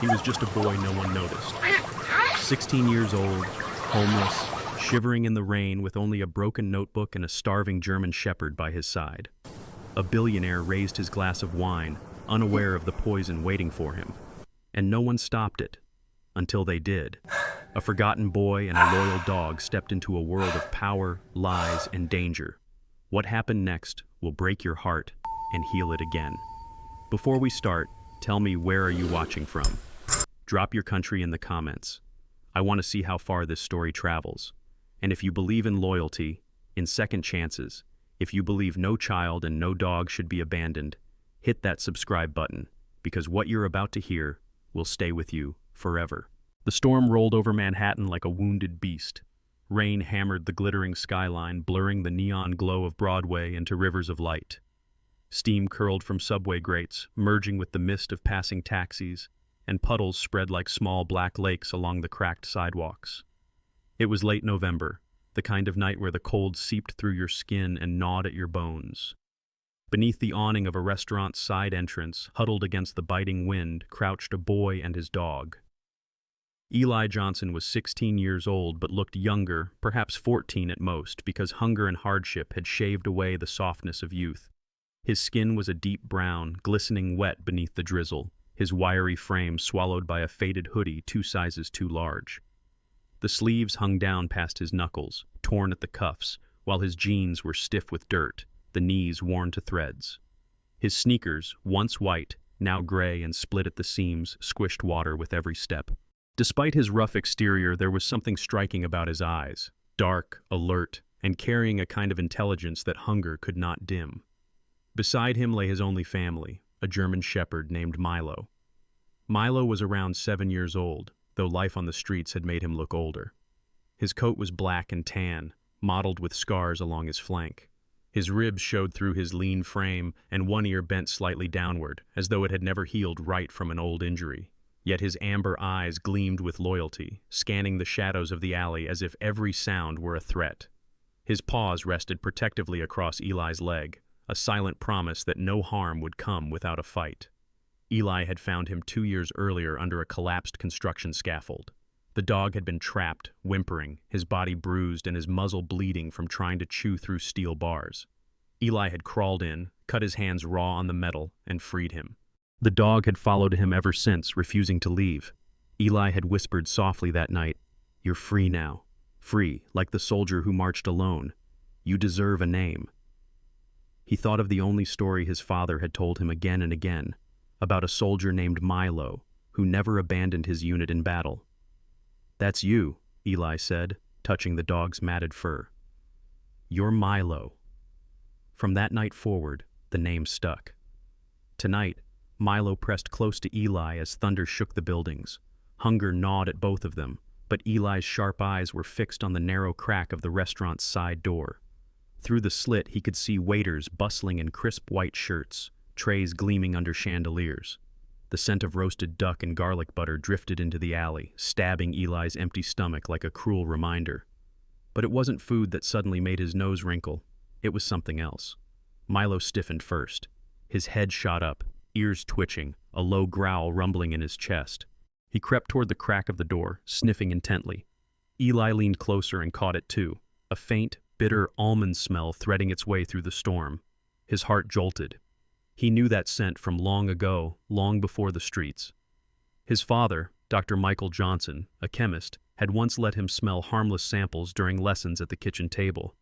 He was just a boy no one noticed. 16 years old, homeless, shivering in the rain with only a broken notebook and a starving German shepherd by his side. A billionaire raised his glass of wine, unaware of the poison waiting for him. And no one stopped it. Until they did. A forgotten boy and a loyal dog stepped into a world of power, lies, and danger. What happened next will break your heart and heal it again. Before we start, tell me, where are you watching from? Drop your country in the comments. I want to see how far this story travels. And if you believe in loyalty, in second chances, if you believe no child and no dog should be abandoned, hit that subscribe button, because what you're about to hear will stay with you forever. The storm rolled over Manhattan like a wounded beast. Rain hammered the glittering skyline, blurring the neon glow of Broadway into rivers of light. Steam curled from subway grates, merging with the mist of passing taxis, and puddles spread like small black lakes along the cracked sidewalks. It was late November, the kind of night where the cold seeped through your skin and gnawed at your bones. Beneath the awning of a restaurant's side entrance, huddled against the biting wind, crouched a boy and his dog. Eli Johnson was 16 years old but looked younger, perhaps 14 at most, because hunger and hardship had shaved away the softness of youth. His skin was a deep brown, glistening wet beneath the drizzle, his wiry frame swallowed by a faded hoodie 2 sizes too large. The sleeves hung down past his knuckles, torn at the cuffs, while his jeans were stiff with dirt, the knees worn to threads. His sneakers, once white, now gray and split at the seams, squished water with every step. Despite his rough exterior, there was something striking about his eyes, dark, alert, and carrying a kind of intelligence that hunger could not dim. Beside him lay his only family, a German shepherd named Milo. Milo was around 7 years old, though life on the streets had made him look older. His coat was black and tan, mottled with scars along his flank. His ribs showed through his lean frame, and one ear bent slightly downward, as though it had never healed right from an old injury. Yet his amber eyes gleamed with loyalty, scanning the shadows of the alley as if every sound were a threat. His paws rested protectively across Eli's leg, a silent promise that no harm would come without a fight. Eli had found him 2 years earlier under a collapsed construction scaffold. The dog had been trapped, whimpering, his body bruised and his muzzle bleeding from trying to chew through steel bars. Eli had crawled in, cut his hands raw on the metal, and freed him. The dog had followed him ever since, refusing to leave. Eli had whispered softly that night, "You're free now. Free, like the soldier who marched alone. You deserve a name." He thought of the only story his father had told him again and again, about a soldier named Milo, who never abandoned his unit in battle. "That's you," Eli said, touching the dog's matted fur. "You're Milo." From that night forward, the name stuck. Tonight, Milo pressed close to Eli as thunder shook the buildings. Hunger gnawed at both of them, but Eli's sharp eyes were fixed on the narrow crack of the restaurant's side door. Through the slit, he could see waiters bustling in crisp white shirts, trays gleaming under chandeliers. The scent of roasted duck and garlic butter drifted into the alley, stabbing Eli's empty stomach like a cruel reminder. But it wasn't food that suddenly made his nose wrinkle. It was something else. Milo stiffened first. His head shot up, ears twitching, a low growl rumbling in his chest. He crept toward the crack of the door, sniffing intently. Eli leaned closer and caught it too, a faint, bitter almond smell threading its way through the storm. His heart jolted. He knew that scent from long ago, long before the streets. His father, Dr. Michael Johnson, a chemist, had once let him smell harmless samples during lessons at the kitchen table.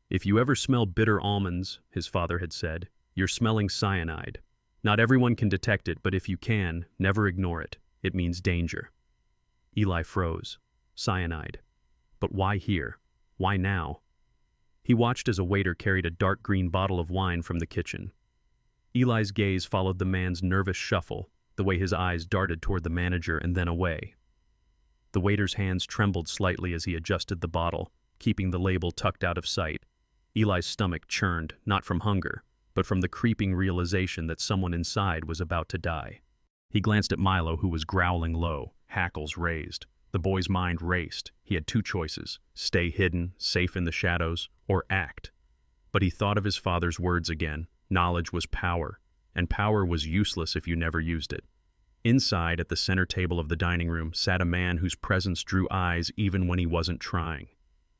"If you ever smell bitter almonds," his father had said, "you're smelling cyanide. Not everyone can detect it, but if you can, never ignore it. It means danger." Eli froze. Cyanide. But why here? Why now? He watched as a waiter carried a dark green bottle of wine from the kitchen. Eli's gaze followed the man's nervous shuffle, the way his eyes darted toward the manager and then away. The waiter's hands trembled slightly as he adjusted the bottle, keeping the label tucked out of sight. Eli's stomach churned, not from hunger, but from the creeping realization that someone inside was about to die. He glanced at Milo, who was growling low, hackles raised. The boy's mind raced. He had 2 choices: stay hidden, safe in the shadows, or act. But he thought of his father's words again. Knowledge was power, and power was useless if you never used it. Inside, at the center table of the dining room, sat a man whose presence drew eyes even when he wasn't trying.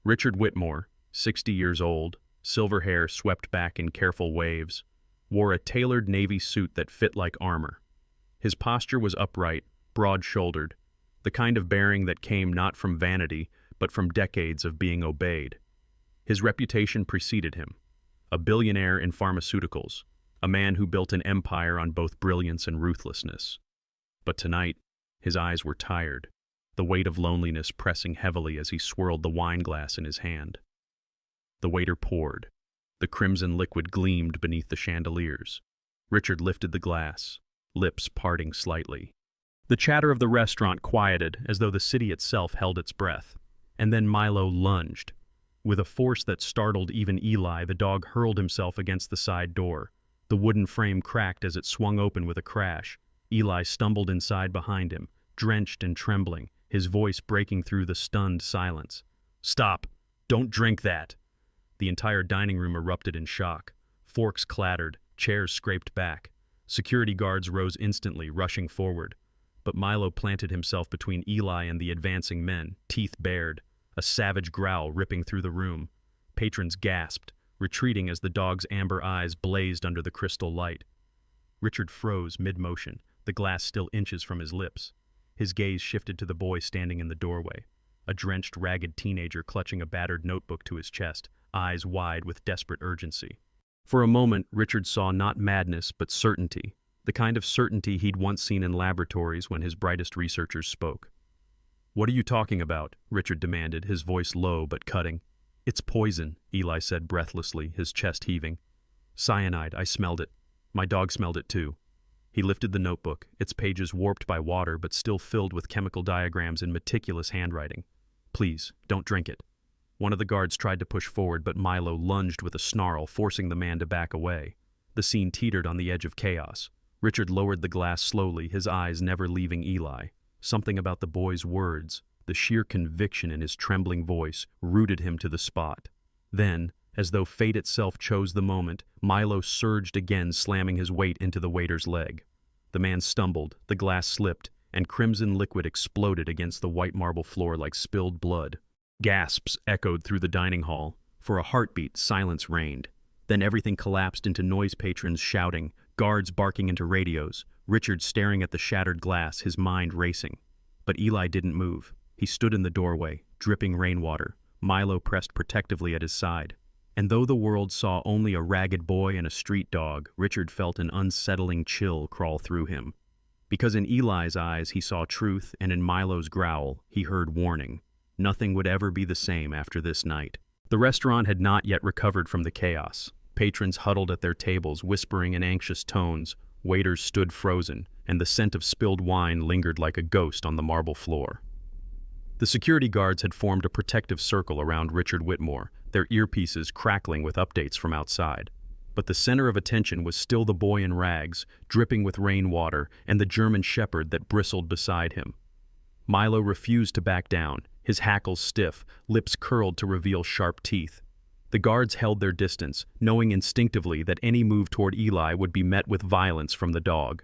Richard Whitmore, 60 years old, silver hair swept back in careful waves, wore a tailored navy suit that fit like armor. His posture was upright, broad-shouldered, the kind of bearing that came not from vanity, but from decades of being obeyed. His reputation preceded him. A billionaire in pharmaceuticals, a man who built an empire on both brilliance and ruthlessness. But tonight, his eyes were tired, the weight of loneliness pressing heavily as he swirled the wine glass in his hand. The waiter poured. The crimson liquid gleamed beneath the chandeliers. Richard lifted the glass, lips parting slightly. The chatter of the restaurant quieted as though the city itself held its breath. And then Milo lunged. With a force that startled even Eli, the dog hurled himself against the side door. The wooden frame cracked as it swung open with a crash. Eli stumbled inside behind him, drenched and trembling, his voice breaking through the stunned silence. "Stop! Don't drink that!" The entire dining room erupted in shock. Forks clattered, chairs scraped back. Security guards rose instantly, rushing forward. But Milo planted himself between Eli and the advancing men, teeth bared, a savage growl ripping through the room. Patrons gasped, retreating as the dog's amber eyes blazed under the crystal light. Richard froze mid-motion, the glass still inches from his lips. His gaze shifted to the boy standing in the doorway, a drenched, ragged teenager clutching a battered notebook to his chest, eyes wide with desperate urgency. For a moment, Richard saw not madness, but certainty, the kind of certainty he'd once seen in laboratories when his brightest researchers spoke. "What are you talking about?" Richard demanded, his voice low but cutting. "It's poison," Eli said breathlessly, his chest heaving. "Cyanide, I smelled it. My dog smelled it too." He lifted the notebook, its pages warped by water but still filled with chemical diagrams in meticulous handwriting. "Please, don't drink it." One of the guards tried to push forward, but Milo lunged with a snarl, forcing the man to back away. The scene teetered on the edge of chaos. Richard lowered the glass slowly, his eyes never leaving Eli. Something about the boy's words, the sheer conviction in his trembling voice, rooted him to the spot. Then, as though fate itself chose the moment, Milo surged again, slamming his weight into the waiter's leg. The man stumbled, the glass slipped, and crimson liquid exploded against the white marble floor like spilled blood. Gasps echoed through the dining hall. For a heartbeat, silence reigned. Then everything collapsed into noise, patrons shouting, guards barking into radios, Richard staring at the shattered glass, his mind racing. But Eli didn't move. He stood in the doorway, dripping rainwater, Milo pressed protectively at his side. And though the world saw only a ragged boy and a street dog, Richard felt an unsettling chill crawl through him. Because in Eli's eyes he saw truth, and in Milo's growl he heard warning. Nothing would ever be the same after this night. The restaurant had not yet recovered from the chaos. Patrons huddled at their tables, whispering in anxious tones. Waiters stood frozen, and the scent of spilled wine lingered like a ghost on the marble floor. The security guards had formed a protective circle around Richard Whitmore, their earpieces crackling with updates from outside. But the center of attention was still the boy in rags, dripping with rainwater, and the German shepherd that bristled beside him. Milo refused to back down, his hackles stiff, lips curled to reveal sharp teeth. The guards held their distance, knowing instinctively that any move toward Eli would be met with violence from the dog.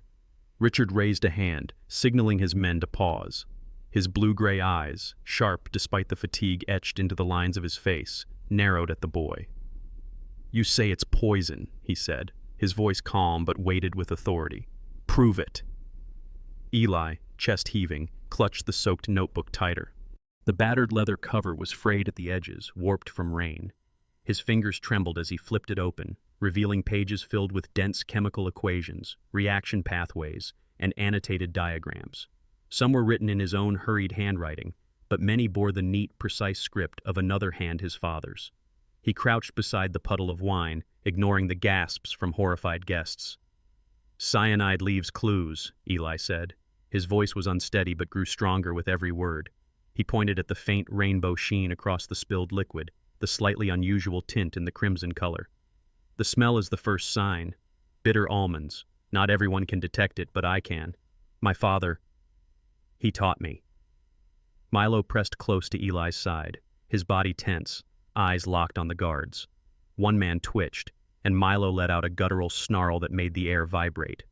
Richard raised a hand, signaling his men to pause. His blue-gray eyes, sharp despite the fatigue etched into the lines of his face, narrowed at the boy. "You say it's poison," he said, his voice calm but weighted with authority. "Prove it." Eli, chest heaving, clutched the soaked notebook tighter. The battered leather cover was frayed at the edges, warped from rain. His fingers trembled as he flipped it open, revealing pages filled with dense chemical equations, reaction pathways, and annotated diagrams. Some were written in his own hurried handwriting, but many bore the neat, precise script of another hand, his father's. He crouched beside the puddle of wine, ignoring the gasps from horrified guests. "Cyanide leaves clues," Eli said. His voice was unsteady but grew stronger with every word. He pointed at the faint rainbow sheen across the spilled liquid, the slightly unusual tint in the crimson color. "The smell is the first sign. Bitter almonds. Not everyone can detect it, but I can. My father, he taught me." Milo pressed close to Eli's side, his body tense, eyes locked on the guards. One man twitched, and Milo let out a guttural snarl that made the air vibrate.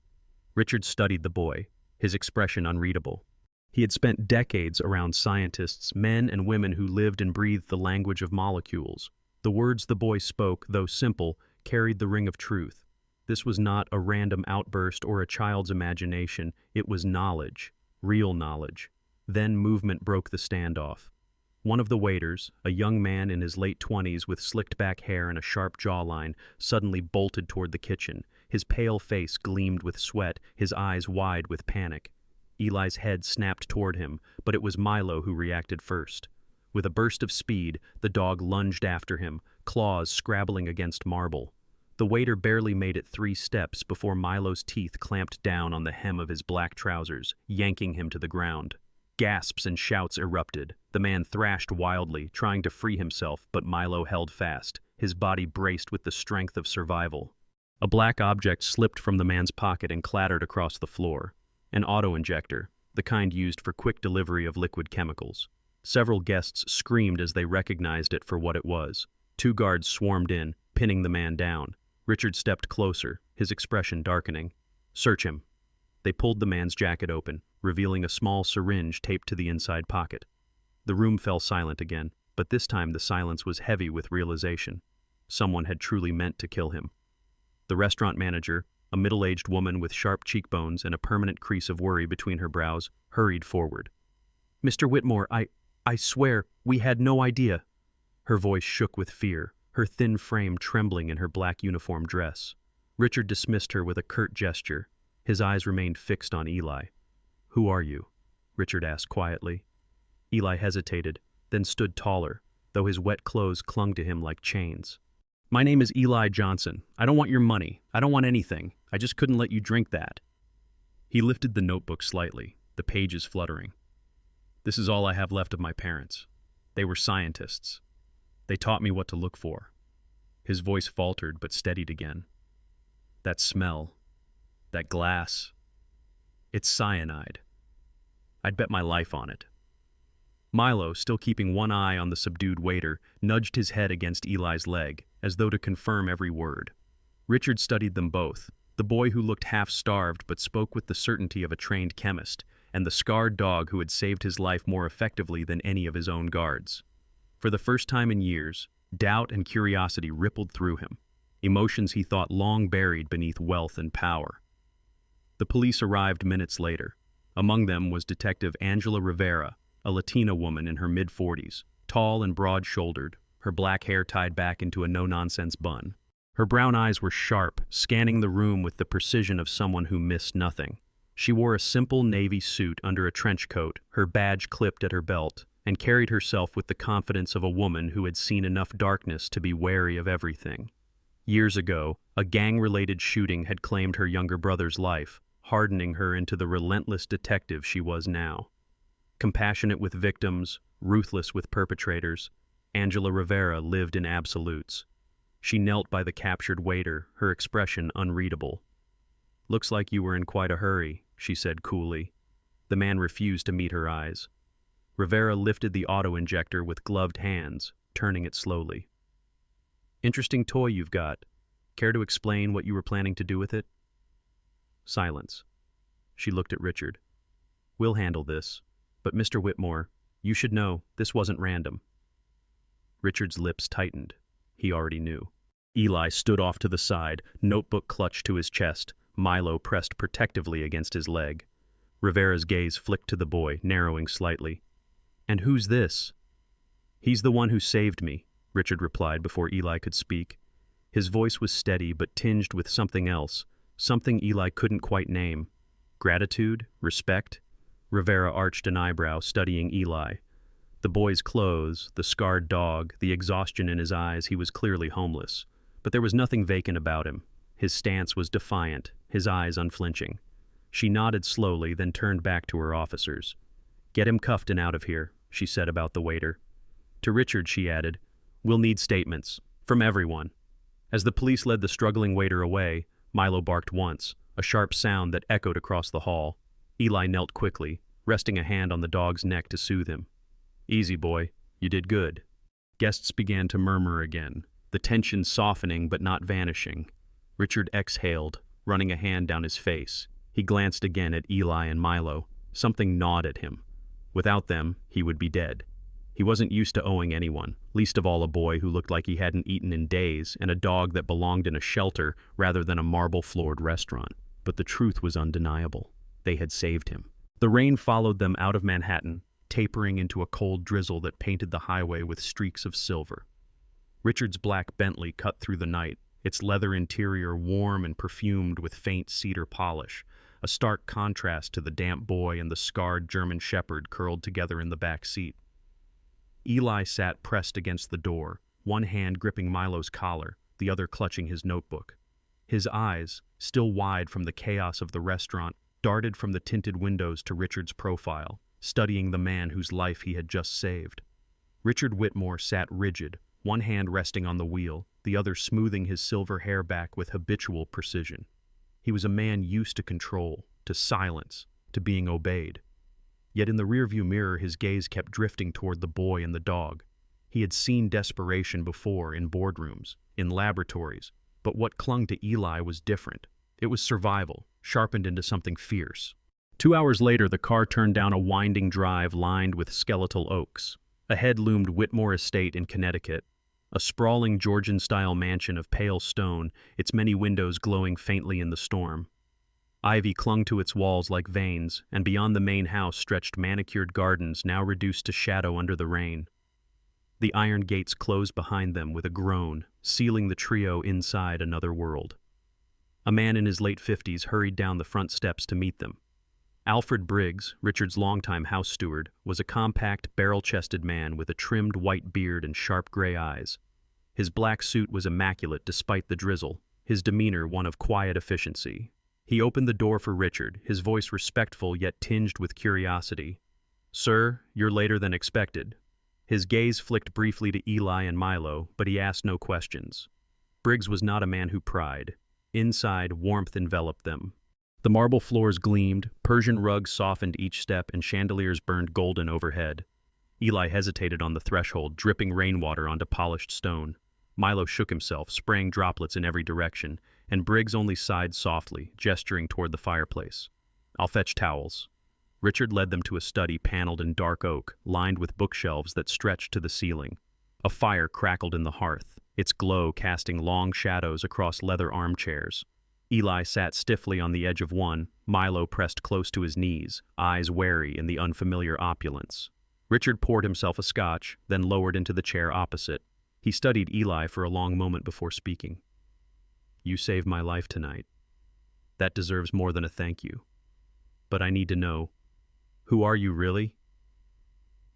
Richard studied the boy, his expression unreadable. He had spent decades around scientists, men and women who lived and breathed the language of molecules. The words the boy spoke, though simple, carried the ring of truth. This was not a random outburst or a child's imagination. It was knowledge, real knowledge. Then movement broke the standoff. One of the waiters, a young man in his late 20s with slicked-back hair and a sharp jawline, suddenly bolted toward the kitchen. His pale face gleamed with sweat, his eyes wide with panic. Eli's head snapped toward him, but it was Milo who reacted first. With a burst of speed, the dog lunged after him, claws scrabbling against marble. The waiter barely made it 3 steps before Milo's teeth clamped down on the hem of his black trousers, yanking him to the ground. Gasps and shouts erupted. The man thrashed wildly, trying to free himself, but Milo held fast, his body braced with the strength of survival. A black object slipped from the man's pocket and clattered across the floor. An auto-injector, the kind used for quick delivery of liquid chemicals. Several guests screamed as they recognized it for what it was. 2 guards swarmed in, pinning the man down. Richard stepped closer, his expression darkening. "Search him." They pulled the man's jacket open, revealing a small syringe taped to the inside pocket. The room fell silent again, but this time the silence was heavy with realization. Someone had truly meant to kill him. The restaurant manager, a middle-aged woman with sharp cheekbones and a permanent crease of worry between her brows, hurried forward. "Mr. Whitmore, I swear, we had no idea." Her voice shook with fear, her thin frame trembling in her black uniform dress. Richard dismissed her with a curt gesture. His eyes remained fixed on Eli. "Who are you?" Richard asked quietly. Eli hesitated, then stood taller, though his wet clothes clung to him like chains. "My name is Eli Johnson. I don't want your money. I don't want anything. I just couldn't let you drink that." He lifted the notebook slightly, the pages fluttering. "This is all I have left of my parents. They were scientists. They taught me what to look for." His voice faltered but steadied again. "That smell, that glass, it's cyanide. I'd bet my life on it." Milo, still keeping one eye on the subdued waiter, nudged his head against Eli's leg, as though to confirm every word. Richard studied them both, the boy who looked half-starved but spoke with the certainty of a trained chemist, and the scarred dog who had saved his life more effectively than any of his own guards. For the first time in years, doubt and curiosity rippled through him, emotions he thought long buried beneath wealth and power. The police arrived minutes later. Among them was Detective Angela Rivera, a Latina woman in her mid-40s, tall and broad-shouldered, her black hair tied back into a no-nonsense bun. Her brown eyes were sharp, scanning the room with the precision of someone who missed nothing. She wore a simple navy suit under a trench coat, her badge clipped at her belt, and carried herself with the confidence of a woman who had seen enough darkness to be wary of everything. Years ago, a gang-related shooting had claimed her younger brother's life, hardening her into the relentless detective she was now. Compassionate with victims, ruthless with perpetrators, Angela Rivera lived in absolutes. She knelt by the captured waiter, her expression unreadable. "Looks like you were in quite a hurry," she said coolly. The man refused to meet her eyes. Rivera lifted the auto-injector with gloved hands, turning it slowly. "Interesting toy you've got. Care to explain what you were planning to do with it?" Silence. She looked at Richard. "We'll handle this. But Mr. Whitmore, you should know, this wasn't random." Richard's lips tightened. He already knew. Eli stood off to the side, notebook clutched to his chest, Milo pressed protectively against his leg. Rivera's gaze flicked to the boy, narrowing slightly. "And who's this?" "He's the one who saved me," Richard replied before Eli could speak. His voice was steady but tinged with something else, something Eli couldn't quite name. Gratitude? Respect? Rivera arched an eyebrow, studying Eli. The boy's clothes, the scarred dog, the exhaustion in his eyes, he was clearly homeless. But there was nothing vacant about him. His stance was defiant, his eyes unflinching. She nodded slowly, then turned back to her officers. "Get him cuffed and out of here," she said about the waiter. To Richard, she added, "We'll need statements. From everyone." As the police led the struggling waiter away, Milo barked once, a sharp sound that echoed across the hall. Eli knelt quickly, resting a hand on the dog's neck to soothe him. "Easy, boy. You did good." Guests began to murmur again, the tension softening but not vanishing. Richard exhaled, running a hand down his face. He glanced again at Eli and Milo. Something gnawed at him. Without them, he would be dead. He wasn't used to owing anyone, least of all a boy who looked like he hadn't eaten in days, and a dog that belonged in a shelter rather than a marble-floored restaurant. But the truth was undeniable. They had saved him. The rain followed them out of Manhattan, tapering into a cold drizzle that painted the highway with streaks of silver. Richard's black Bentley cut through the night, its leather interior warm and perfumed with faint cedar polish, a stark contrast to the damp boy and the scarred German shepherd curled together in the back seat. Eli sat pressed against the door, one hand gripping Milo's collar, the other clutching his notebook. His eyes, still wide from the chaos of the restaurant, darted from the tinted windows to Richard's profile, studying the man whose life he had just saved. Richard Whitmore sat rigid, one hand resting on the wheel, the other smoothing his silver hair back with habitual precision. He was a man used to control, to silence, to being obeyed. Yet in the rearview mirror his gaze kept drifting toward the boy and the dog. He had seen desperation before in boardrooms, in laboratories, but what clung to Eli was different. It was survival, sharpened into something fierce. 2 hours later, the car turned down a winding drive lined with skeletal oaks. Ahead loomed Whitmore Estate in Connecticut, a sprawling Georgian-style mansion of pale stone, its many windows glowing faintly in the storm. Ivy clung to its walls like veins, and beyond the main house stretched manicured gardens now reduced to shadow under the rain. The iron gates closed behind them with a groan, sealing the trio inside another world. A man in his late 50s hurried down the front steps to meet them. Alfred Briggs, Richard's longtime house steward, was a compact, barrel-chested man with a trimmed white beard and sharp gray eyes. His black suit was immaculate despite the drizzle, his demeanor one of quiet efficiency. He opened the door for Richard, his voice respectful yet tinged with curiosity. "Sir, you're later than expected." His gaze flicked briefly to Eli and Milo, but he asked no questions. Briggs was not a man who pried. Inside, warmth enveloped them. The marble floors gleamed, Persian rugs softened each step, and chandeliers burned golden overhead. Eli hesitated on the threshold, dripping rainwater onto polished stone. Milo shook himself, spraying droplets in every direction, and Briggs only sighed softly, gesturing toward the fireplace. "I'll fetch towels." Richard led them to a study paneled in dark oak, lined with bookshelves that stretched to the ceiling. A fire crackled in the hearth, its glow casting long shadows across leather armchairs. Eli sat stiffly on the edge of one, Milo pressed close to his knees, eyes wary in the unfamiliar opulence. Richard poured himself a scotch, then lowered into the chair opposite. He studied Eli for a long moment before speaking. "You saved my life tonight. That deserves more than a thank you. But I need to know, who are you really?"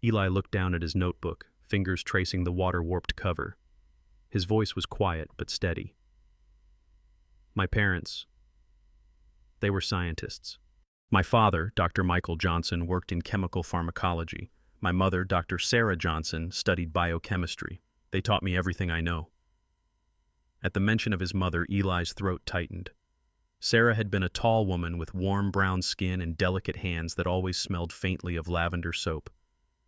Eli looked down at his notebook, fingers tracing the water-warped cover. His voice was quiet but steady. "My parents, they were scientists. My father, Dr. Michael Johnson, worked in chemical pharmacology. My mother, Dr. Sarah Johnson, studied biochemistry. They taught me everything I know." At the mention of his mother, Eli's throat tightened. Sarah had been a tall woman with warm brown skin and delicate hands that always smelled faintly of lavender soap.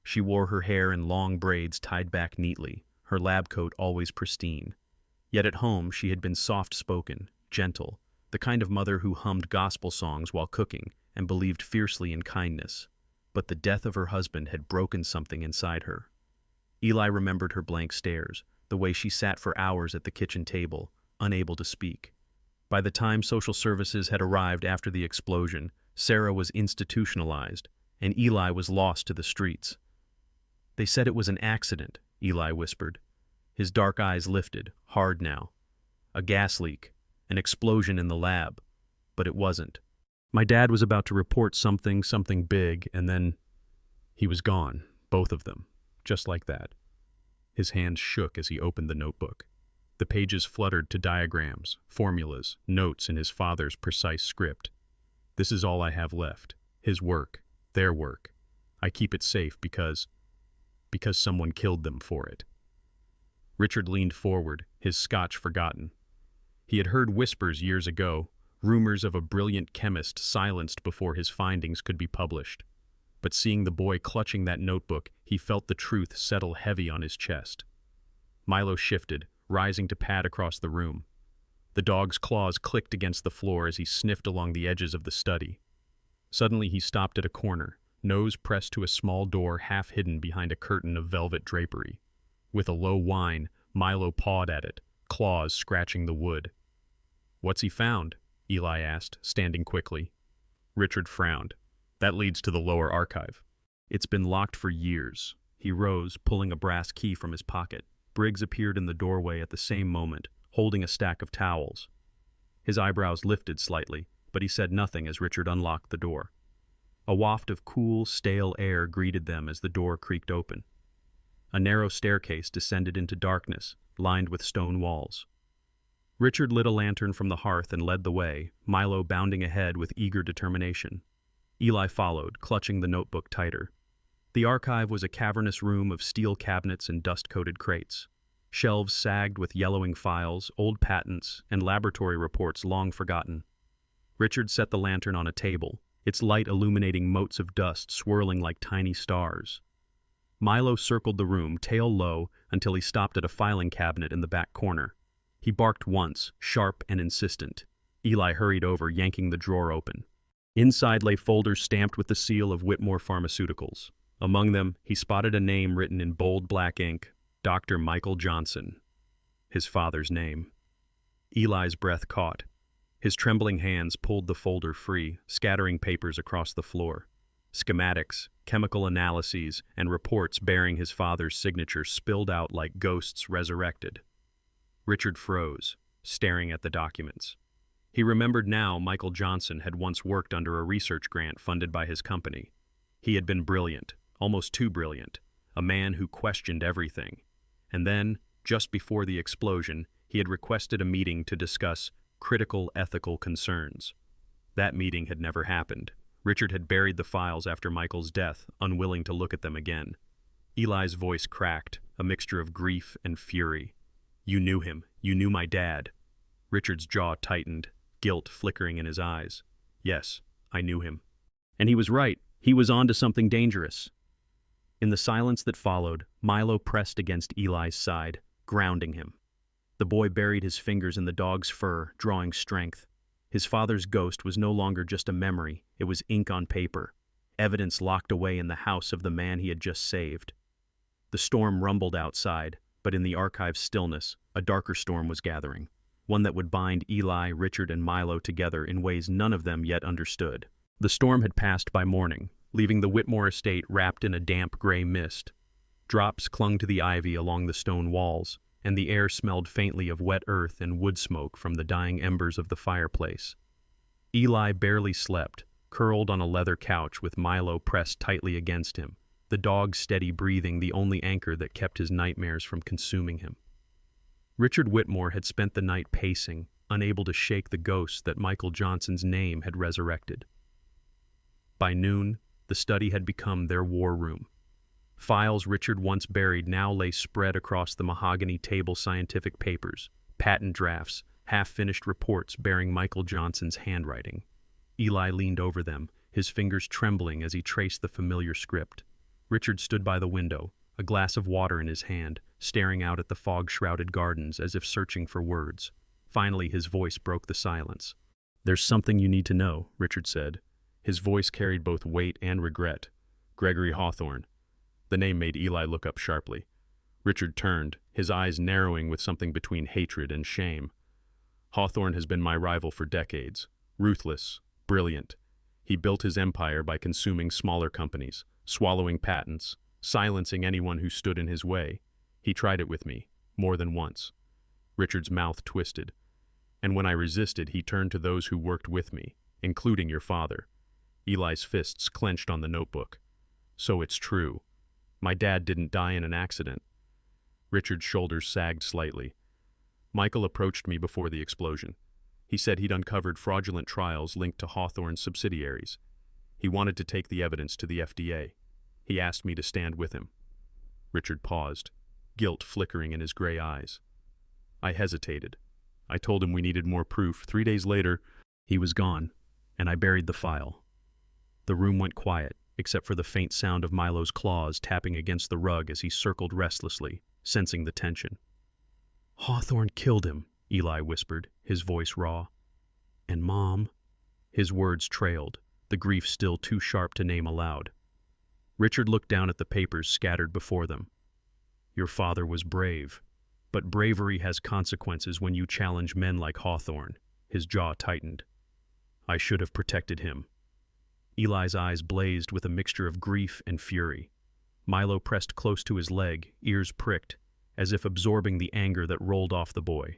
She wore her hair in long braids tied back neatly, her lab coat always pristine. Yet at home she had been soft-spoken, gentle, the kind of mother who hummed gospel songs while cooking and believed fiercely in kindness. But the death of her husband had broken something inside her. Eli remembered her blank stares, the way she sat for hours at the kitchen table, unable to speak. By the time social services had arrived after the explosion, Sarah was institutionalized, and Eli was lost to the streets. "They said it was an accident," Eli whispered. His dark eyes lifted, hard now. "A gas leak, an explosion in the lab." But it wasn't. "My dad was about to report something big, and then he was gone, both of them, just like that." His hands shook as he opened the notebook. The pages fluttered to diagrams, formulas, notes in his father's precise script. "This is all I have left. His work, their work. I keep it safe because someone killed them for it." Richard leaned forward, his scotch forgotten. He had heard whispers years ago, rumors of a brilliant chemist silenced before his findings could be published. But seeing the boy clutching that notebook, he felt the truth settle heavy on his chest. Milo shifted, rising to pad across the room. The dog's claws clicked against the floor as he sniffed along the edges of the study. Suddenly he stopped at a corner, nose pressed to a small door half hidden behind a curtain of velvet drapery. With a low whine, Milo pawed at it, claws scratching the wood. "What's he found?" Eli asked, standing quickly. Richard frowned. "That leads to the lower archive. It's been locked for years." He rose, pulling a brass key from his pocket. Briggs appeared in the doorway at the same moment, holding a stack of towels. His eyebrows lifted slightly, but he said nothing as Richard unlocked the door. A waft of cool, stale air greeted them as the door creaked open. A narrow staircase descended into darkness, lined with stone walls. Richard lit a lantern from the hearth and led the way, Milo bounding ahead with eager determination. Eli followed, clutching the notebook tighter. The archive was a cavernous room of steel cabinets and dust-coated crates. Shelves sagged with yellowing files, old patents, and laboratory reports long forgotten. Richard set the lantern on a table, its light illuminating motes of dust swirling like tiny stars. Milo circled the room, tail low, until he stopped at a filing cabinet in the back corner. He barked once, sharp and insistent. Eli hurried over, yanking the drawer open. Inside lay folders stamped with the seal of Whitmore Pharmaceuticals. Among them, he spotted a name written in bold black ink, Dr. Michael Johnson. His father's name. Eli's breath caught. His trembling hands pulled the folder free, scattering papers across the floor. Schematics, chemical analyses, and reports bearing his father's signature spilled out like ghosts resurrected. Richard froze, staring at the documents. He remembered now Michael Johnson had once worked under a research grant funded by his company. He had been brilliant, almost too brilliant, a man who questioned everything. And then, just before the explosion, he had requested a meeting to discuss critical ethical concerns. That meeting had never happened. Richard had buried the files after Michael's death, unwilling to look at them again. Eli's voice cracked, a mixture of grief and fury. "You knew him. You knew my dad." Richard's jaw tightened, guilt flickering in his eyes. "Yes, I knew him." And he was right. He was on to something dangerous. In the silence that followed, Milo pressed against Eli's side, grounding him. The boy buried his fingers in the dog's fur, drawing strength. His father's ghost was no longer just a memory, it was ink on paper, evidence locked away in the house of the man he had just saved. The storm rumbled outside, but in the archive's stillness, a darker storm was gathering, one that would bind Eli, Richard, and Milo together in ways none of them yet understood. The storm had passed by morning, leaving the Whitmore estate wrapped in a damp gray mist. Drops clung to the ivy along the stone walls, and the air smelled faintly of wet earth and wood smoke from the dying embers of the fireplace. Eli barely slept, curled on a leather couch with Milo pressed tightly against him, the dog's steady breathing the only anchor that kept his nightmares from consuming him. Richard Whitmore had spent the night pacing, unable to shake the ghost that Michael Johnson's name had resurrected. By noon, the study had become their war room. Files Richard once buried now lay spread across the mahogany table, scientific papers, patent drafts, half-finished reports bearing Michael Johnson's handwriting. Eli leaned over them, his fingers trembling as he traced the familiar script. Richard stood by the window, a glass of water in his hand, staring out at the fog-shrouded gardens as if searching for words. Finally, his voice broke the silence. "There's something you need to know," Richard said. His voice carried both weight and regret. "Gregory Hawthorne." The name made Eli look up sharply. Richard turned, his eyes narrowing with something between hatred and shame. "Hawthorne has been my rival for decades. Ruthless, brilliant. He built his empire by consuming smaller companies, swallowing patents, silencing anyone who stood in his way. He tried it with me, more than once." Richard's mouth twisted. "And when I resisted, he turned to those who worked with me, including your father." Eli's fists clenched on the notebook. "So it's true. My dad didn't die in an accident." Richard's shoulders sagged slightly. "Michael approached me before the explosion. He said he'd uncovered fraudulent trials linked to Hawthorne's subsidiaries. He wanted to take the evidence to the FDA. He asked me to stand with him." Richard paused, guilt flickering in his gray eyes. I hesitated. I told him we needed more proof. 3 days later, he was gone, and I buried the file. The room went quiet, except for the faint sound of Milo's claws tapping against the rug as he circled restlessly, sensing the tension. "Hawthorne killed him," Eli whispered, his voice raw. And Mom? His words trailed, the grief still too sharp to name aloud. Richard looked down at the papers scattered before them. Your father was brave, but bravery has consequences when you challenge men like Hawthorne. His jaw tightened. I should have protected him. Eli's eyes blazed with a mixture of grief and fury. Milo pressed close to his leg, ears pricked, as if absorbing the anger that rolled off the boy.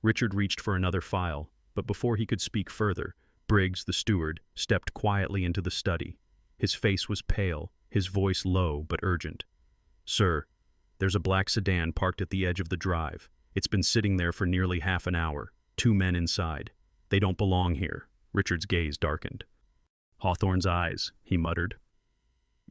Richard reached for another file, but before he could speak further, Briggs, the steward, stepped quietly into the study. His face was pale, his voice low but urgent. Sir, there's a black sedan parked at the edge of the drive. It's been sitting there for nearly half an hour. 2 men inside. They don't belong here. Richard's gaze darkened. Hawthorne's eyes, he muttered.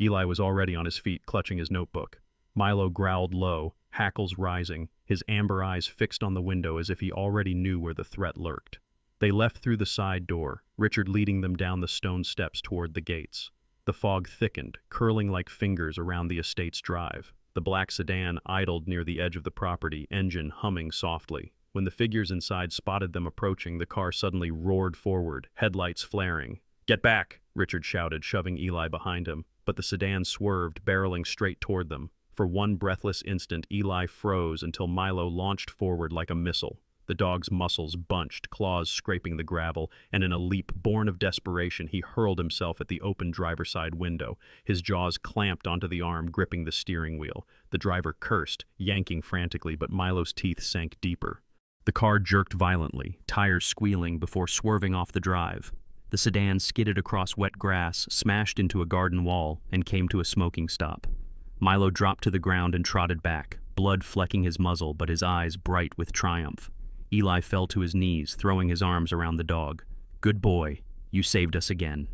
Eli was already on his feet, clutching his notebook. Milo growled low, hackles rising, his amber eyes fixed on the window as if he already knew where the threat lurked. They left through the side door, Richard leading them down the stone steps toward the gates. The fog thickened, curling like fingers around the estate's drive. The black sedan idled near the edge of the property, engine humming softly. When the figures inside spotted them approaching, the car suddenly roared forward, headlights flaring. Get back, Richard shouted, shoving Eli behind him. But the sedan swerved, barreling straight toward them. For one breathless instant, Eli froze until Milo launched forward like a missile. The dog's muscles bunched, claws scraping the gravel, and in a leap born of desperation, he hurled himself at the open driver's side window. His jaws clamped onto the arm, gripping the steering wheel. The driver cursed, yanking frantically, but Milo's teeth sank deeper. The car jerked violently, tires squealing before swerving off the drive. The sedan skidded across wet grass, smashed into a garden wall, and came to a smoking stop. Milo dropped to the ground and trotted back, blood flecking his muzzle but his eyes bright with triumph. Eli fell to his knees, throwing his arms around the dog. Good boy, you saved us again.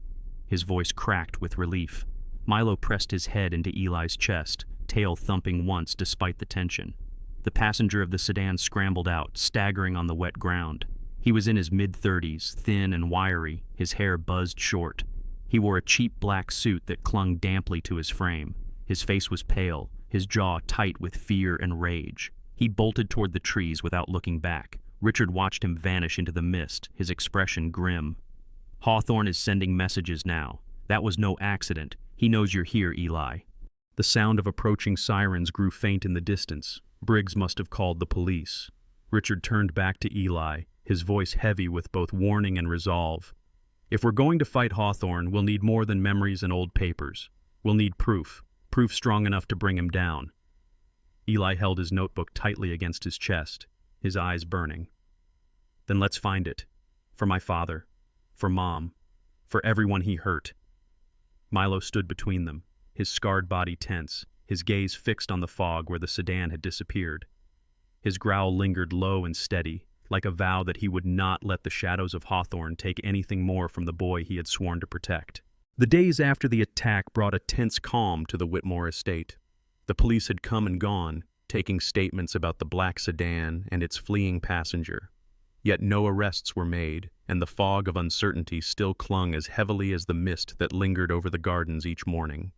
His voice cracked with relief. Milo pressed his head into Eli's chest, tail thumping once despite the tension. The passenger of the sedan scrambled out, staggering on the wet ground. He was in his mid-30s, thin and wiry, his hair buzzed short. He wore a cheap black suit that clung damply to his frame. His face was pale, his jaw tight with fear and rage. He bolted toward the trees without looking back. Richard watched him vanish into the mist, his expression grim. Hawthorne is sending messages now. That was no accident. He knows you're here, Eli. The sound of approaching sirens grew faint in the distance. Briggs must have called the police. Richard turned back to Eli, his voice heavy with both warning and resolve. If we're going to fight Hawthorne, we'll need more than memories and old papers. We'll need proof strong enough to bring him down. Eli held his notebook tightly against his chest, his eyes burning. Then let's find it. For my father, for Mom, for everyone he hurt. Milo stood between them, his scarred body tense, his gaze fixed on the fog where the sedan had disappeared. His growl lingered low and steady, like a vow that he would not let the shadows of Hawthorne take anything more from the boy he had sworn to protect. The days after the attack brought a tense calm to the Whitmore estate. The police had come and gone, taking statements about the black sedan and its fleeing passenger. Yet no arrests were made, and the fog of uncertainty still clung as heavily as the mist that lingered over the gardens each morning.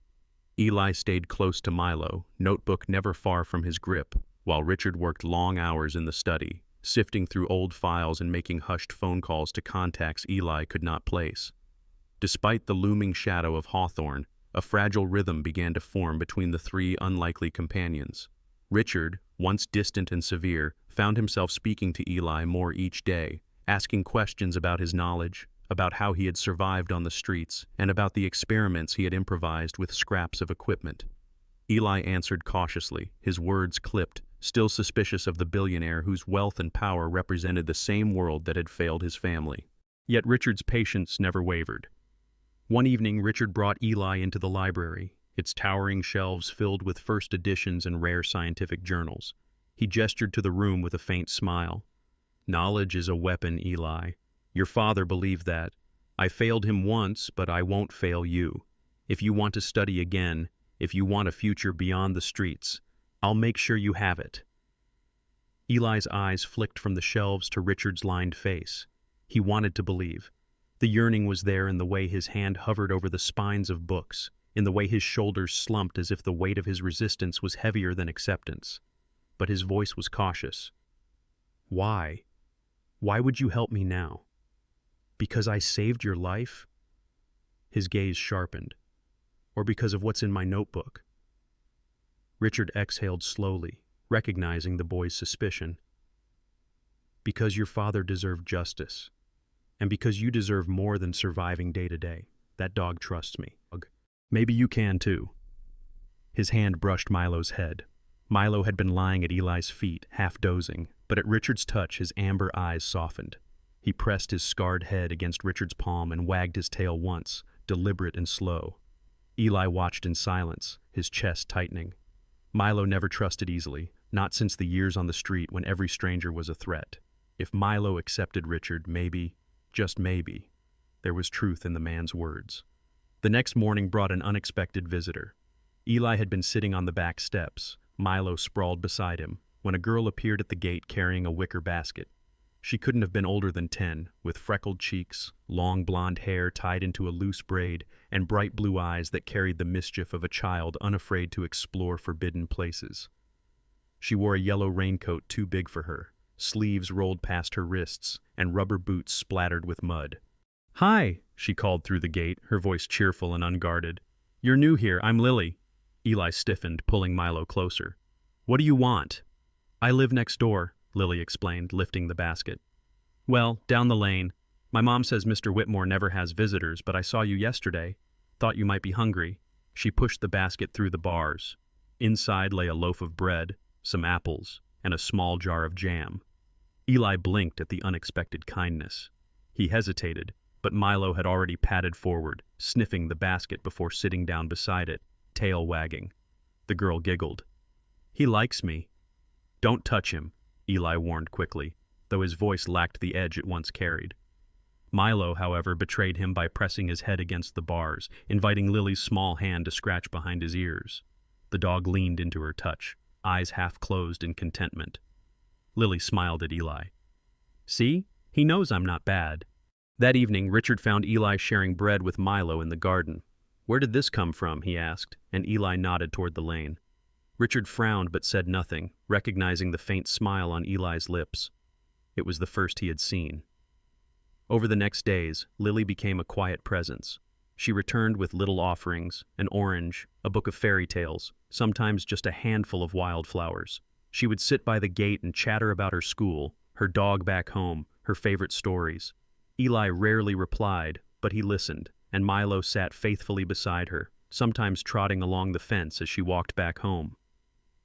Eli stayed close to Milo, notebook never far from his grip, while Richard worked long hours in the study, sifting through old files and making hushed phone calls to contacts Eli could not place. Despite the looming shadow of Hawthorne, a fragile rhythm began to form between the three unlikely companions. Richard, once distant and severe, found himself speaking to Eli more each day, asking questions about his knowledge, about how he had survived on the streets, and about the experiments he had improvised with scraps of equipment. Eli answered cautiously, his words clipped, still suspicious of the billionaire whose wealth and power represented the same world that had failed his family. Yet Richard's patience never wavered. One evening, Richard brought Eli into the library, its towering shelves filled with first editions and rare scientific journals. He gestured to the room with a faint smile. Knowledge is a weapon, Eli. Your father believed that. I failed him once, but I won't fail you. If you want to study again, if you want a future beyond the streets, I'll make sure you have it. Eli's eyes flicked from the shelves to Richard's lined face. He wanted to believe. The yearning was there in the way his hand hovered over the spines of books, in the way his shoulders slumped as if the weight of his resistance was heavier than acceptance. But his voice was cautious. Why? Why would you help me now? Because I saved your life? His gaze sharpened. Or because of what's in my notebook? Richard exhaled slowly, recognizing the boy's suspicion. Because your father deserved justice. And because you deserve more than surviving day to day. That dog trusts me. Maybe you can too. His hand brushed Milo's head. Milo had been lying at Eli's feet, half dozing, but at Richard's touch his amber eyes softened. He pressed his scarred head against Richard's palm and wagged his tail once, deliberate and slow. Eli watched in silence, his chest tightening. Milo never trusted easily, not since the years on the street when every stranger was a threat. If Milo accepted Richard, maybe, just maybe, there was truth in the man's words. The next morning brought an unexpected visitor. Eli had been sitting on the back steps, Milo sprawled beside him, when a girl appeared at the gate carrying a wicker basket. She couldn't have been older than 10, with freckled cheeks, long blonde hair tied into a loose braid, and bright blue eyes that carried the mischief of a child unafraid to explore forbidden places. She wore a yellow raincoat too big for her, sleeves rolled past her wrists, and rubber boots splattered with mud. "Hi," she called through the gate, her voice cheerful and unguarded. "You're new here, I'm Lily." Eli stiffened, pulling Milo closer. "What do you want?" "I live next door," Lily explained, lifting the basket. "Well, down the lane. My mom says Mr. Whitmore never has visitors, but I saw you yesterday. Thought you might be hungry." She pushed the basket through the bars. Inside lay a loaf of bread, some apples, and a small jar of jam. Eli blinked at the unexpected kindness. He hesitated, but Milo had already padded forward, sniffing the basket before sitting down beside it, tail wagging. The girl giggled. "He likes me." "Don't touch him," Eli warned quickly, though his voice lacked the edge it once carried. Milo, however, betrayed him by pressing his head against the bars, inviting Lily's small hand to scratch behind his ears. The dog leaned into her touch, eyes half closed in contentment. Lily smiled at Eli. "See? He knows I'm not bad." That evening, Richard found Eli sharing bread with Milo in the garden. "Where did this come from?" he asked, and Eli nodded toward the lane. Richard frowned but said nothing, recognizing the faint smile on Eli's lips. It was the first he had seen. Over the next days, Lily became a quiet presence. She returned with little offerings, an orange, a book of fairy tales, sometimes just a handful of wildflowers. She would sit by the gate and chatter about her school, her dog back home, her favorite stories. Eli rarely replied, but he listened, and Milo sat faithfully beside her, sometimes trotting along the fence as she walked back home.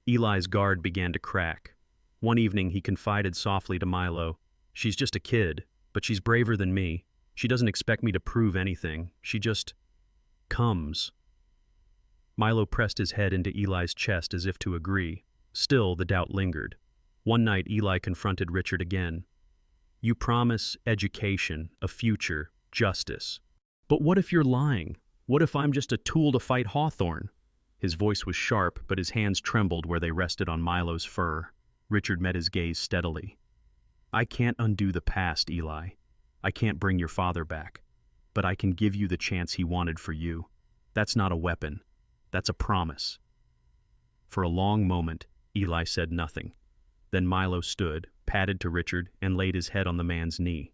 Eli's guard began to crack. One evening he confided softly to Milo, "She's just a kid, but she's braver than me. She doesn't expect me to prove anything. She just comes." Milo pressed his head into Eli's chest as if to agree. Still, the doubt lingered. One night Eli confronted Richard again. "You promise education, a future, justice. But what if you're lying? What if I'm just a tool to fight Hawthorne?" His voice was sharp, but his hands trembled where they rested on Milo's fur. Richard met his gaze steadily. "I can't undo the past, Eli. I can't bring your father back. But I can give you the chance he wanted for you. That's not a weapon. That's a promise." For a long moment, Eli said nothing. Then Milo stood, padded to Richard, and laid his head on the man's knee.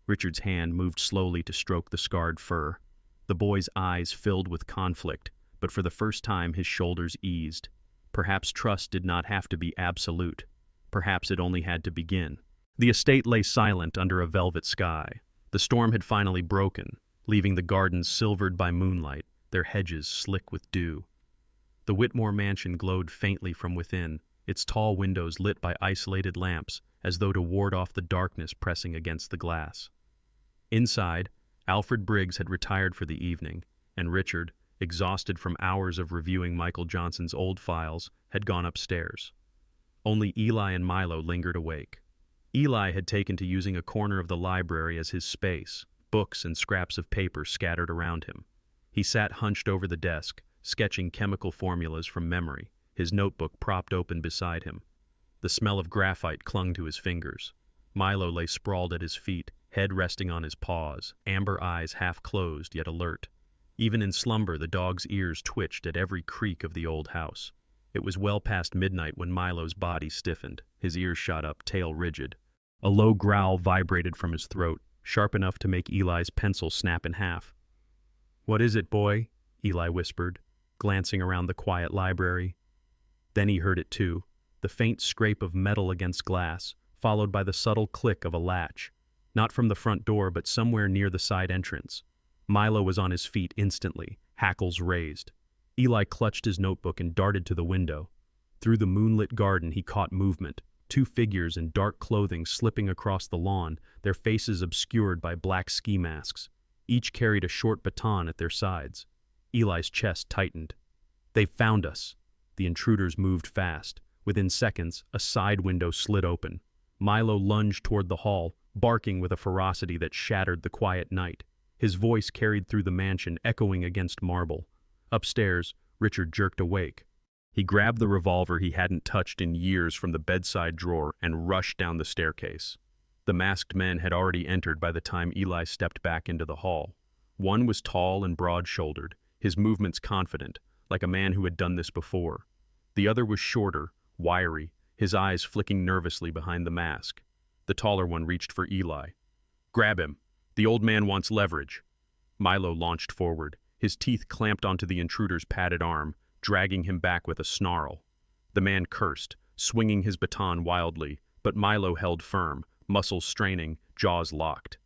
Richard's hand moved slowly to stroke the scarred fur. The boy's eyes filled with conflict, but for the first time his shoulders eased. Perhaps trust did not have to be absolute. Perhaps it only had to begin. The estate lay silent under a velvet sky. The storm had finally broken, leaving the gardens silvered by moonlight, their hedges slick with dew. The Whitmore mansion glowed faintly from within, its tall windows lit by isolated lamps, as though to ward off the darkness pressing against the glass. Inside, Alfred Briggs had retired for the evening, and Richard, exhausted from hours of reviewing Michael Johnson's old files, had gone upstairs. Only Eli and Milo lingered awake. Eli had taken to using a corner of the library as his space, books and scraps of paper scattered around him. He sat hunched over the desk, sketching chemical formulas from memory, his notebook propped open beside him. The smell of graphite clung to his fingers. Milo lay sprawled at his feet, head resting on his paws, amber eyes half closed yet alert. Even in slumber, the dog's ears twitched at every creak of the old house. It was well past midnight when Milo's body stiffened, his ears shot up, tail rigid. A low growl vibrated from his throat, sharp enough to make Eli's pencil snap in half. "What is it, boy?" Eli whispered, glancing around the quiet library. Then he heard it too, the faint scrape of metal against glass, followed by the subtle click of a latch. Not from the front door, but somewhere near the side entrance. Milo was on his feet instantly, hackles raised. Eli clutched his notebook and darted to the window. Through the moonlit garden he caught movement, two figures in dark clothing slipping across the lawn, their faces obscured by black ski masks. Each carried a short baton at their sides. Eli's chest tightened. "They've found us." The intruders moved fast. Within seconds, a side window slid open. Milo lunged toward the hall, barking with a ferocity that shattered the quiet night. His voice carried through the mansion, echoing against marble. Upstairs, Richard jerked awake. He grabbed the revolver he hadn't touched in years from the bedside drawer and rushed down the staircase. The masked men had already entered by the time Eli stepped back into the hall. One was tall and broad-shouldered, his movements confident, like a man who had done this before. The other was shorter, wiry, his eyes flicking nervously behind the mask. The taller one reached for Eli. "Grab him. The old man wants leverage." Milo launched forward, his teeth clamped onto the intruder's padded arm, dragging him back with a snarl. The man cursed, swinging his baton wildly, but Milo held firm, muscles straining, jaws locked.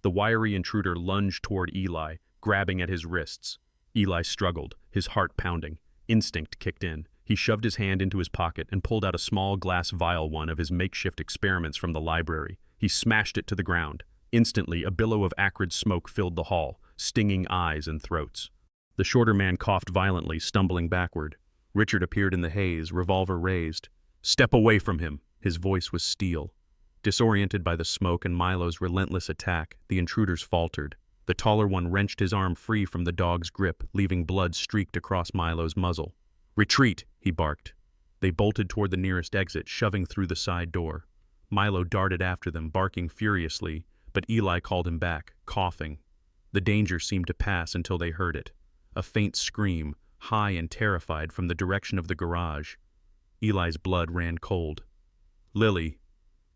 The wiry intruder lunged toward Eli, grabbing at his wrists. Eli struggled, his heart pounding. Instinct kicked in. He shoved his hand into his pocket and pulled out a small glass vial, one of his makeshift experiments from the library. He smashed it to the ground. Instantly, a billow of acrid smoke filled the hall, stinging eyes and throats. The shorter man coughed violently, stumbling backward. Richard appeared in the haze, revolver raised. "Step away from him!" His voice was steel. Disoriented by the smoke and Milo's relentless attack, the intruders faltered. The taller one wrenched his arm free from the dog's grip, leaving blood streaked across Milo's muzzle. "Retreat!" he barked. They bolted toward the nearest exit, shoving through the side door. Milo darted after them, barking furiously, but Eli called him back, coughing. The danger seemed to pass until they heard it. A faint scream, high and terrified, from the direction of the garage. Eli's blood ran cold. Lily.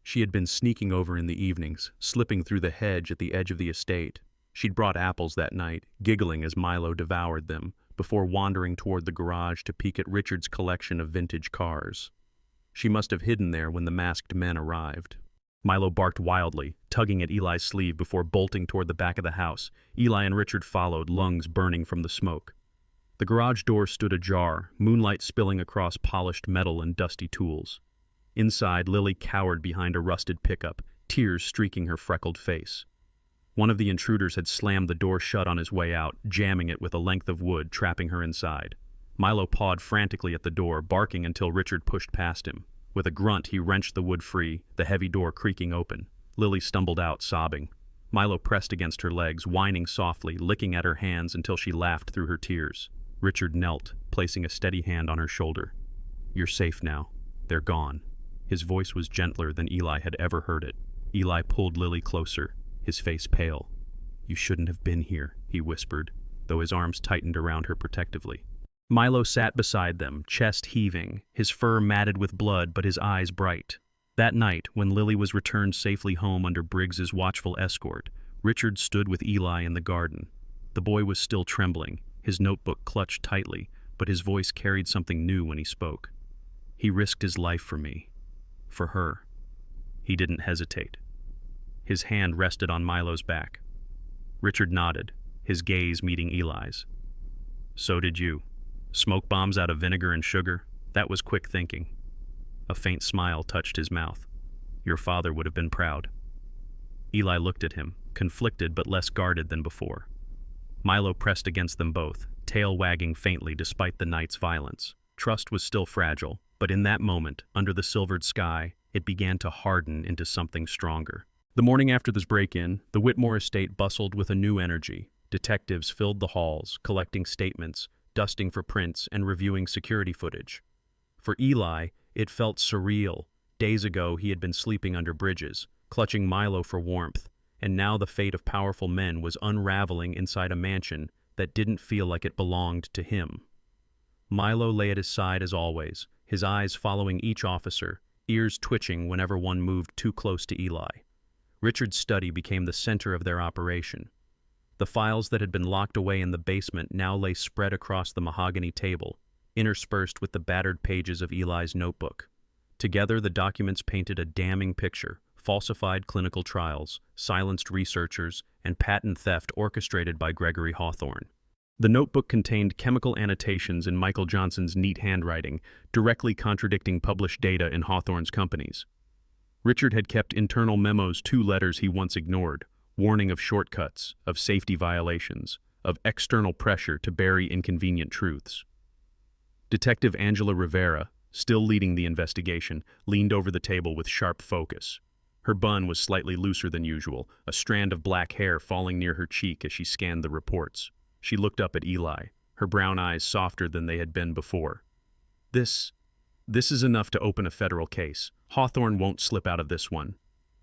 She had been sneaking over in the evenings, slipping through the hedge at the edge of the estate. She'd brought apples that night, giggling as Milo devoured them, before wandering toward the garage to peek at Richard's collection of vintage cars. She must have hidden there when the masked men arrived. Milo barked wildly, tugging at Eli's sleeve before bolting toward the back of the house. Eli and Richard followed, lungs burning from the smoke. The garage door stood ajar, moonlight spilling across polished metal and dusty tools. Inside, Lily cowered behind a rusted pickup, tears streaking her freckled face. One of the intruders had slammed the door shut on his way out, jamming it with a length of wood, trapping her inside. Milo pawed frantically at the door, barking until Richard pushed past him. With a grunt, he wrenched the wood free, the heavy door creaking open. Lily stumbled out, sobbing. Milo pressed against her legs, whining softly, licking at her hands until she laughed through her tears. Richard knelt, placing a steady hand on her shoulder. "You're safe now. They're gone." His voice was gentler than Eli had ever heard it. Eli pulled Lily closer, his face pale. "You shouldn't have been here," he whispered, though his arms tightened around her protectively. Milo sat beside them, chest heaving, his fur matted with blood but his eyes bright. That night, when Lily was returned safely home under Briggs's watchful escort, Richard stood with Eli in the garden. The boy was still trembling, his notebook clutched tightly, but his voice carried something new when he spoke. "He risked his life for me. For her." He didn't hesitate. His hand rested on Milo's back. Richard nodded, his gaze meeting Eli's. "So did you. Smoke bombs out of vinegar and sugar? That was quick thinking." A faint smile touched his mouth. "Your father would have been proud." Eli looked at him, conflicted but less guarded than before. Milo pressed against them both, tail wagging faintly despite the night's violence. Trust was still fragile, but in that moment, under the silvered sky, it began to harden into something stronger. The morning after this break-in, the Whitmore estate bustled with a new energy. Detectives filled the halls, collecting statements, dusting for prints, and reviewing security footage. For Eli, it felt surreal. Days ago, he had been sleeping under bridges, clutching Milo for warmth, and now the fate of powerful men was unraveling inside a mansion that didn't feel like it belonged to him. Milo lay at his side as always, his eyes following each officer, ears twitching whenever one moved too close to Eli. Richard's study became the center of their operation. The files that had been locked away in the basement now lay spread across the mahogany table, interspersed with the battered pages of Eli's notebook. Together, the documents painted a damning picture: falsified clinical trials, silenced researchers, and patent theft orchestrated by Gregory Hawthorne. The notebook contained chemical annotations in Michael Johnson's neat handwriting, directly contradicting published data in Hawthorne's companies. Richard had kept internal memos, 2 letters he once ignored, warning of shortcuts, of safety violations, of external pressure to bury inconvenient truths. Detective Angela Rivera, still leading the investigation, leaned over the table with sharp focus. Her bun was slightly looser than usual, a strand of black hair falling near her cheek as she scanned the reports. She looked up at Eli, her brown eyes softer than they had been before. This is enough to open a federal case. Hawthorne won't slip out of this one."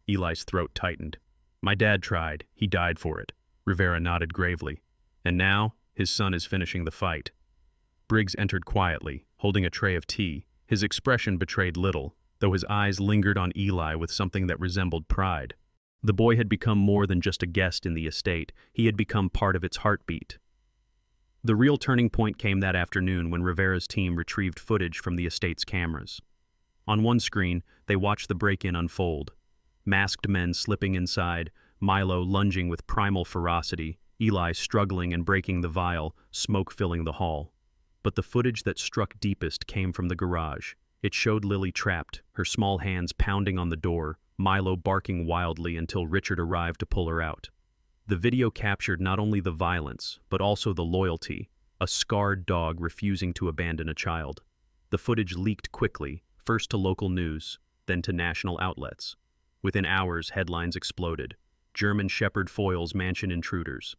Eli's throat tightened. "My dad tried. He died for it." Rivera nodded gravely. "And now, his son is finishing the fight." Briggs entered quietly, holding a tray of tea. His expression betrayed little, though his eyes lingered on Eli with something that resembled pride. The boy had become more than just a guest in the estate. He had become part of its heartbeat. The real turning point came that afternoon when Rivera's team retrieved footage from the estate's cameras. On one screen, they watched the break-in unfold. Masked men slipping inside, Milo lunging with primal ferocity, Eli struggling and breaking the vial, smoke filling the hall. But the footage that struck deepest came from the garage. It showed Lily trapped, her small hands pounding on the door, Milo barking wildly until Richard arrived to pull her out. The video captured not only the violence, but also the loyalty, a scarred dog refusing to abandon a child. The footage leaked quickly, first to local news, then to national outlets. Within hours, headlines exploded. German Shepherd foils mansion intruders.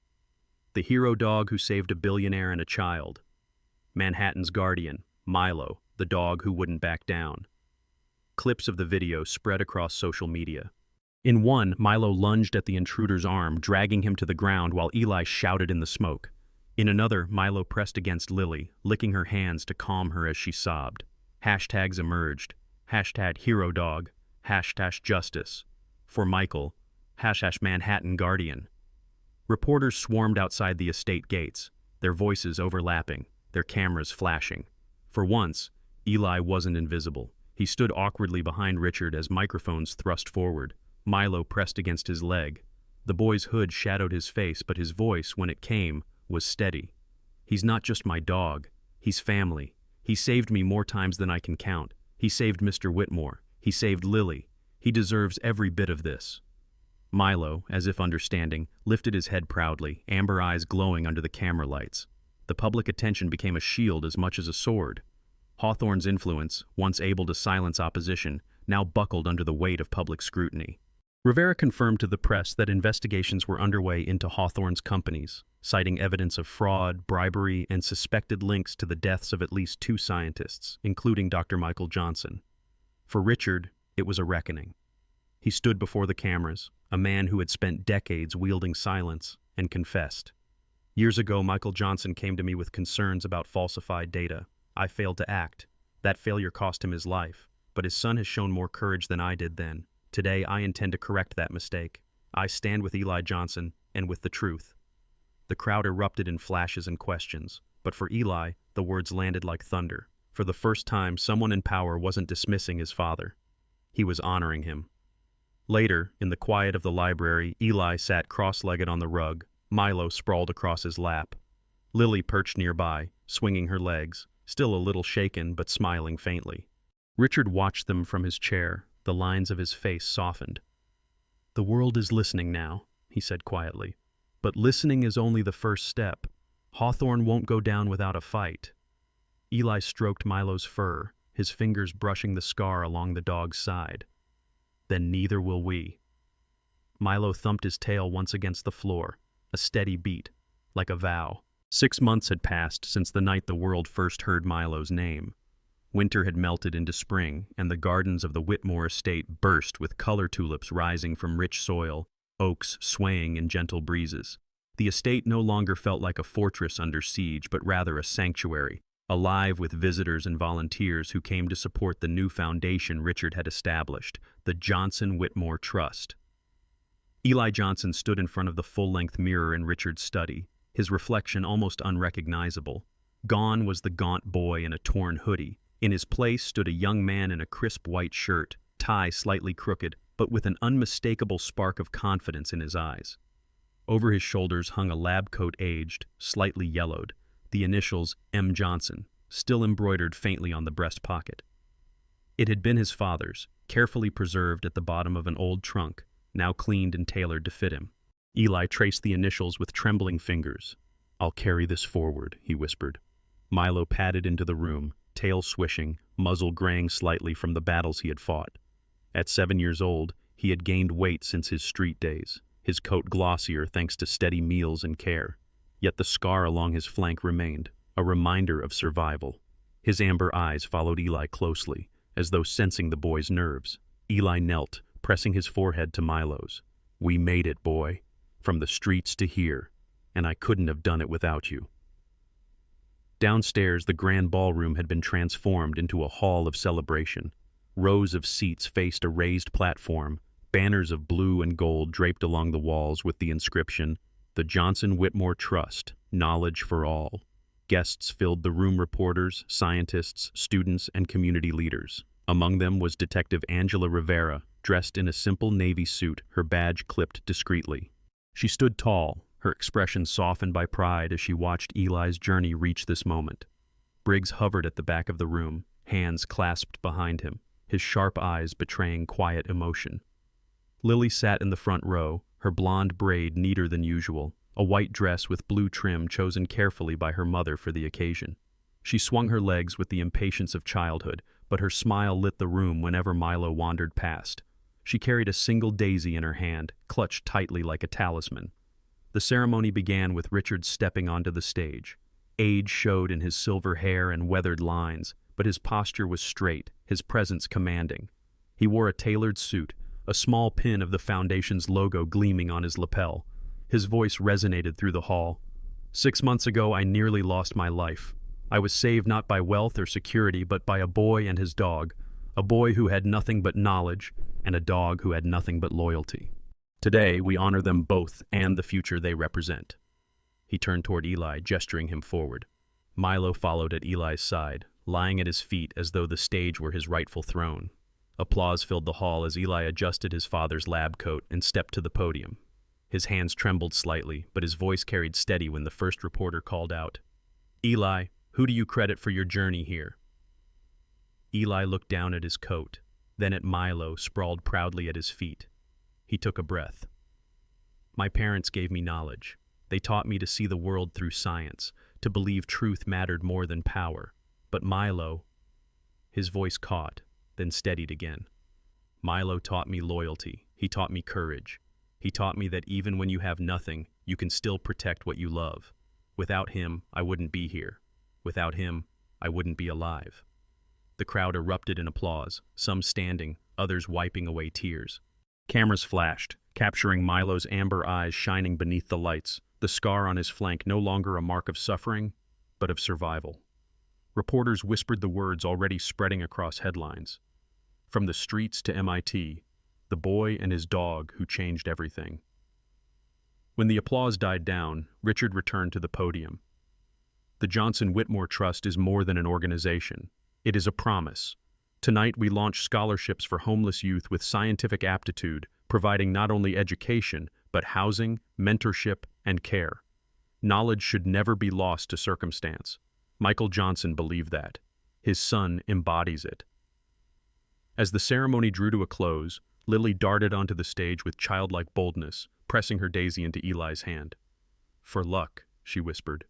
The hero dog who saved a billionaire and a child. Manhattan's guardian, Milo, the dog who wouldn't back down. Clips of the video spread across social media. In one, Milo lunged at the intruder's arm, dragging him to the ground while Eli shouted in the smoke. In another, Milo pressed against Lily, licking her hands to calm her as she sobbed. Hashtags emerged. #HeroDog, #Justice. For Michael, #Manhattan Guardian. Reporters swarmed outside the estate gates, their voices overlapping, their cameras flashing. For once, Eli wasn't invisible. He stood awkwardly behind Richard as microphones thrust forward. Milo pressed against his leg. The boy's hood shadowed his face, but his voice, when it came, was steady. "He's not just my dog. He's family. He saved me more times than I can count. He saved Mr. Whitmore. He saved Lily. He deserves every bit of this." Milo, as if understanding, lifted his head proudly, amber eyes glowing under the camera lights. The public attention became a shield as much as a sword. Hawthorne's influence, once able to silence opposition, now buckled under the weight of public scrutiny. Rivera confirmed to the press that investigations were underway into Hawthorne's companies, citing evidence of fraud, bribery, and suspected links to the deaths of at least 2 scientists, including Dr. Michael Johnson. For Richard, it was a reckoning. He stood before the cameras, a man who had spent decades wielding silence, and confessed. "Years ago, Michael Johnson came to me with concerns about falsified data. I failed to act. That failure cost him his life, but his son has shown more courage than I did then. Today, I intend to correct that mistake. I stand with Eli Johnson and with the truth." The crowd erupted in flashes and questions, but for Eli, the words landed like thunder. For the first time, someone in power wasn't dismissing his father. He was honoring him. Later, in the quiet of the library, Eli sat cross-legged on the rug, Milo sprawled across his lap. Lily perched nearby, swinging her legs, still a little shaken but smiling faintly. Richard watched them from his chair, the lines of his face softened. "The world is listening now," he said quietly. "But listening is only the first step. Hawthorne won't go down without a fight." Eli stroked Milo's fur, his fingers brushing the scar along the dog's side. "Then neither will we." Milo thumped his tail once against the floor, a steady beat, like a vow. 6 months had passed since the night the world first heard Milo's name. Winter had melted into spring, and the gardens of the Whitmore estate burst with color tulips rising from rich soil, oaks swaying in gentle breezes. The estate no longer felt like a fortress under siege, but rather a sanctuary, alive with visitors and volunteers who came to support the new foundation Richard had established, the Johnson Whitmore Trust. Eli Johnson stood in front of the full-length mirror in Richard's study, his reflection almost unrecognizable. Gone was the gaunt boy in a torn hoodie. In his place stood a young man in a crisp white shirt, tie slightly crooked, but with an unmistakable spark of confidence in his eyes. Over his shoulders hung a lab coat aged, slightly yellowed, the initials M. Johnson, still embroidered faintly on the breast pocket. It had been his father's, carefully preserved at the bottom of an old trunk, now cleaned and tailored to fit him. Eli traced the initials with trembling fingers. "I'll carry this forward," he whispered. Milo padded into the room, tail swishing, muzzle graying slightly from the battles he had fought. At 7 years old, he had gained weight since his street days, his coat glossier thanks to steady meals and care. Yet the scar along his flank remained, a reminder of survival. His amber eyes followed Eli closely, as though sensing the boy's nerves. Eli knelt, pressing his forehead to Milo's. "We made it, boy. From the streets to here, and I couldn't have done it without you." Downstairs, the grand ballroom had been transformed into a hall of celebration. Rows of seats faced a raised platform, banners of blue and gold draped along the walls with the inscription, "The Johnson Whitmore Trust, Knowledge for All." Guests filled the room: reporters, scientists, students, and community leaders. Among them was Detective Angela Rivera, dressed in a simple navy suit, her badge clipped discreetly. She stood tall, her expression softened by pride as she watched Eli's journey reach this moment. Briggs hovered at the back of the room, hands clasped behind him, his sharp eyes betraying quiet emotion. Lily sat in the front row, her blonde braid neater than usual, a white dress with blue trim chosen carefully by her mother for the occasion. She swung her legs with the impatience of childhood, but her smile lit the room whenever Milo wandered past. She carried a single daisy in her hand, clutched tightly like a talisman. The ceremony began with Richard stepping onto the stage. Age showed in his silver hair and weathered lines, but his posture was straight, his presence commanding. He wore a tailored suit, a small pin of the foundation's logo gleaming on his lapel. His voice resonated through the hall. "6 months ago, I nearly lost my life. I was saved not by wealth or security, but by a boy and his dog, a boy who had nothing but knowledge, and a dog who had nothing but loyalty. Today, we honor them both and the future they represent." He turned toward Eli, gesturing him forward. Milo followed at Eli's side, lying at his feet as though the stage were his rightful throne. Applause filled the hall as Eli adjusted his father's lab coat and stepped to the podium. His hands trembled slightly, but his voice carried steady when the first reporter called out, "Eli, who do you credit for your journey here?" Eli looked down at his coat, then at Milo sprawled proudly at his feet. He took a breath. "My parents gave me knowledge. They taught me to see the world through science, to believe truth mattered more than power. But Milo—" His voice caught, then steadied again. "Milo taught me loyalty. He taught me courage. He taught me that even when you have nothing, you can still protect what you love. Without him, I wouldn't be here. Without him, I wouldn't be alive." The crowd erupted in applause, some standing, others wiping away tears. Cameras flashed, capturing Milo's amber eyes shining beneath the lights, the scar on his flank no longer a mark of suffering, but of survival. Reporters whispered the words already spreading across headlines. "From the streets to MIT, the boy and his dog who changed everything." When the applause died down, Richard returned to the podium. "The Johnson Whitmore Trust is more than an organization. It is a promise. Tonight we launch scholarships for homeless youth with scientific aptitude, providing not only education, but housing, mentorship, and care. Knowledge should never be lost to circumstance. Michael Johnson believed that. His son embodies it." As the ceremony drew to a close, Lily darted onto the stage with childlike boldness, pressing her daisy into Eli's hand. "For luck," she whispered.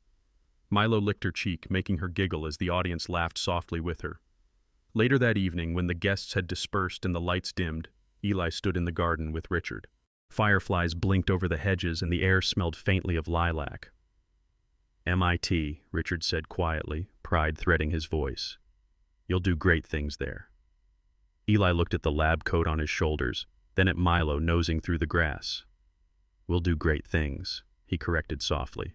Milo licked her cheek, making her giggle as the audience laughed softly with her. Later that evening, when the guests had dispersed and the lights dimmed, Eli stood in the garden with Richard. Fireflies blinked over the hedges and the air smelled faintly of lilac. "MIT," Richard said quietly, pride threading his voice. "You'll do great things there." Eli looked at the lab coat on his shoulders, then at Milo nosing through the grass. "We'll do great things," he corrected softly.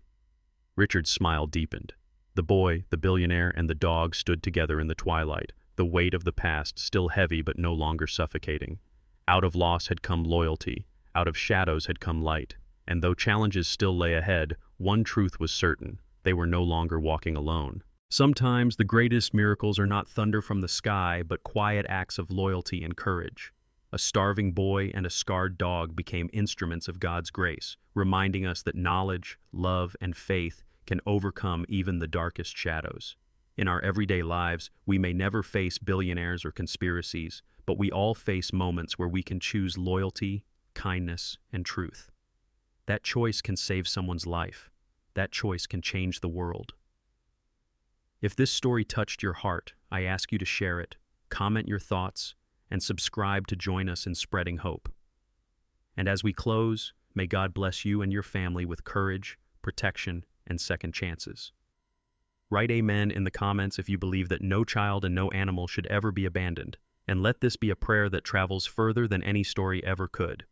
Richard's smile deepened. The boy, the billionaire, and the dog stood together in the twilight, the weight of the past still heavy but no longer suffocating. Out of loss had come loyalty, out of shadows had come light, and though challenges still lay ahead, one truth was certain: they were no longer walking alone. Sometimes the greatest miracles are not thunder from the sky, but quiet acts of loyalty and courage. A starving boy and a scarred dog became instruments of God's grace, reminding us that knowledge, love, and faith can overcome even the darkest shadows. In our everyday lives, we may never face billionaires or conspiracies, but we all face moments where we can choose loyalty, kindness, and truth. That choice can save someone's life. That choice can change the world. If this story touched your heart, I ask you to share it, comment your thoughts, and subscribe to join us in spreading hope. And as we close, may God bless you and your family with courage, protection, and second chances. Write amen in the comments if you believe that no child and no animal should ever be abandoned, and let this be a prayer that travels further than any story ever could.